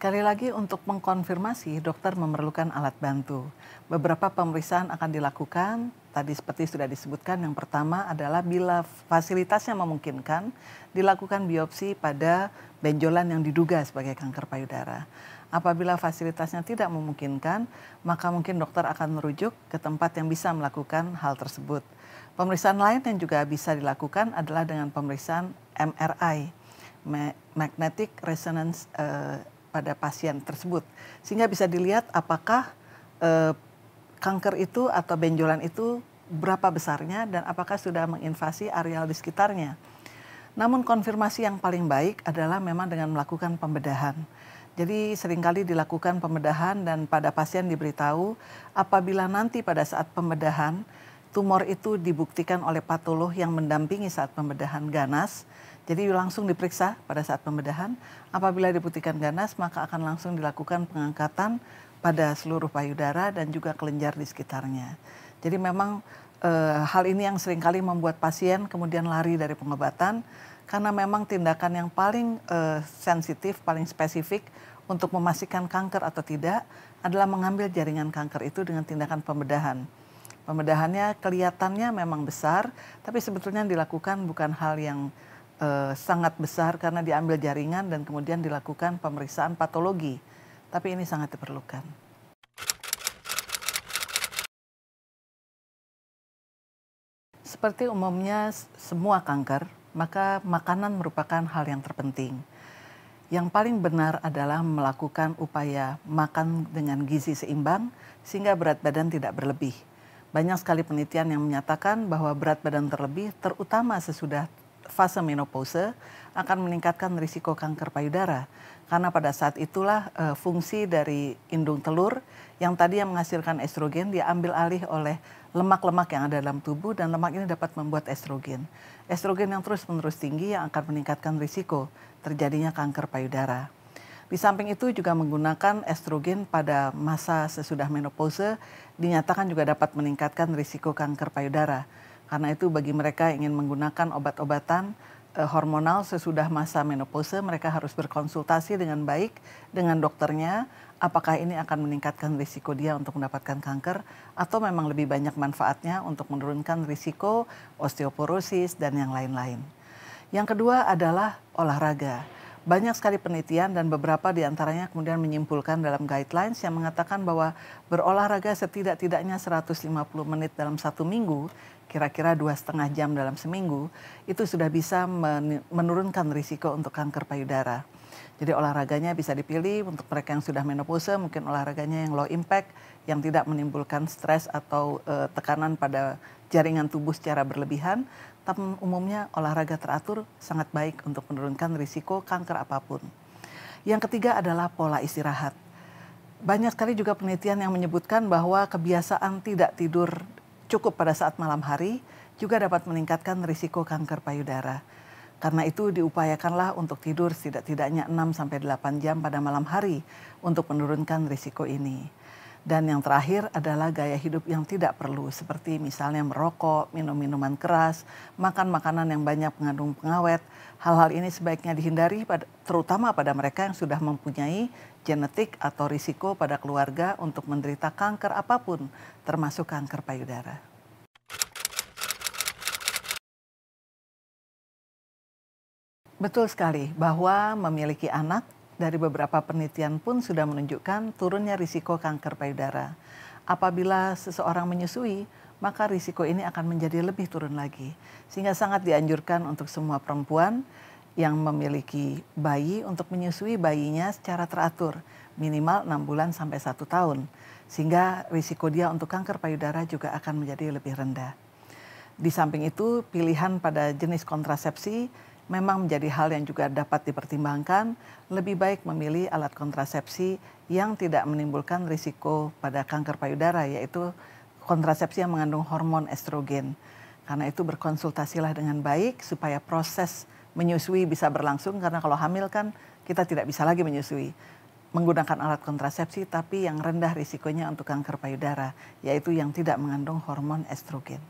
Sekali lagi untuk mengkonfirmasi, dokter memerlukan alat bantu. Beberapa pemeriksaan akan dilakukan, tadi seperti sudah disebutkan, yang pertama adalah bila fasilitasnya memungkinkan, dilakukan biopsi pada benjolan yang diduga sebagai kanker payudara. Apabila fasilitasnya tidak memungkinkan, maka mungkin dokter akan merujuk ke tempat yang bisa melakukan hal tersebut. Pemeriksaan lain yang juga bisa dilakukan adalah dengan pemeriksaan MRI, magnetic resonance pada pasien tersebut, sehingga bisa dilihat apakah kanker itu atau benjolan itu berapa besarnya dan apakah sudah menginvasi areal di sekitarnya. Namun konfirmasi yang paling baik adalah memang dengan melakukan pembedahan. Jadi seringkali dilakukan pembedahan dan pada pasien diberitahu apabila nanti pada saat pembedahan tumor itu dibuktikan oleh patolog yang mendampingi saat pembedahan ganas. Jadi langsung diperiksa pada saat pembedahan, apabila dibuktikan ganas maka akan langsung dilakukan pengangkatan pada seluruh payudara dan juga kelenjar di sekitarnya. Jadi memang hal ini yang seringkali membuat pasien kemudian lari dari pengobatan karena memang tindakan yang paling sensitif, paling spesifik untuk memastikan kanker atau tidak adalah mengambil jaringan kanker itu dengan tindakan pembedahan. Pembedahannya kelihatannya memang besar, tapi sebetulnya dilakukan bukan hal yang sangat besar karena diambil jaringan dan kemudian dilakukan pemeriksaan patologi. Tapi ini sangat diperlukan. Seperti umumnya semua kanker, maka makanan merupakan hal yang terpenting. Yang paling benar adalah melakukan upaya makan dengan gizi seimbang sehingga berat badan tidak berlebih. Banyak sekali penelitian yang menyatakan bahwa berat badan terlebih terutama sesudah fase menopause akan meningkatkan risiko kanker payudara. Karena pada saat itulah fungsi dari indung telur yang tadi yang menghasilkan estrogen diambil alih oleh lemak-lemak yang ada dalam tubuh dan lemak ini dapat membuat estrogen. Estrogen yang terus-menerus tinggi yang akan meningkatkan risiko terjadinya kanker payudara. Di samping itu juga menggunakan estrogen pada masa sesudah menopause dinyatakan juga dapat meningkatkan risiko kanker payudara. Karena itu bagi mereka yang ingin menggunakan obat-obatan hormonal sesudah masa menopause, mereka harus berkonsultasi dengan baik dengan dokternya apakah ini akan meningkatkan risiko dia untuk mendapatkan kanker atau memang lebih banyak manfaatnya untuk menurunkan risiko osteoporosis dan yang lain-lain. Yang kedua adalah olahraga. Banyak sekali penelitian dan beberapa diantaranya kemudian menyimpulkan dalam guidelines yang mengatakan bahwa berolahraga setidak-tidaknya 150 menit dalam satu minggu, kira-kira 2,5 jam dalam seminggu, itu sudah bisa menurunkan risiko untuk kanker payudara. Jadi olahraganya bisa dipilih untuk mereka yang sudah menopause, mungkin olahraganya yang low impact, yang tidak menimbulkan stres atau tekanan pada jaringan tubuh secara berlebihan. Tapi umumnya olahraga teratur sangat baik untuk menurunkan risiko kanker apapun. Yang ketiga adalah pola istirahat. Banyak sekali juga penelitian yang menyebutkan bahwa kebiasaan tidak tidur cukup pada saat malam hari juga dapat meningkatkan risiko kanker payudara. Karena itu diupayakanlah untuk tidur setidak-tidaknya 6-8 jam pada malam hari untuk menurunkan risiko ini. Dan yang terakhir adalah gaya hidup yang tidak perlu, seperti misalnya merokok, minum minuman keras, makan makanan yang banyak mengandung pengawet. Hal-hal ini sebaiknya dihindari, terutama pada mereka yang sudah mempunyai genetik atau risiko pada keluarga untuk menderita kanker apapun, termasuk kanker payudara. Betul sekali bahwa memiliki anak dari beberapa penelitian pun sudah menunjukkan turunnya risiko kanker payudara. Apabila seseorang menyusui, maka risiko ini akan menjadi lebih turun lagi. Sehingga sangat dianjurkan untuk semua perempuan yang memiliki bayi untuk menyusui bayinya secara teratur, minimal 6 bulan sampai 1 tahun. Sehingga risiko dia untuk kanker payudara juga akan menjadi lebih rendah. Di samping itu, pilihan pada jenis kontrasepsi memang menjadi hal yang juga dapat dipertimbangkan. Lebih baik memilih alat kontrasepsi yang tidak menimbulkan risiko pada kanker payudara, yaitu kontrasepsi yang mengandung hormon estrogen. Karena itu berkonsultasilah dengan baik supaya proses menyusui bisa berlangsung, karena kalau hamil kan kita tidak bisa lagi menyusui. Menggunakan alat kontrasepsi tapi yang rendah risikonya untuk kanker payudara, yaitu yang tidak mengandung hormon estrogen.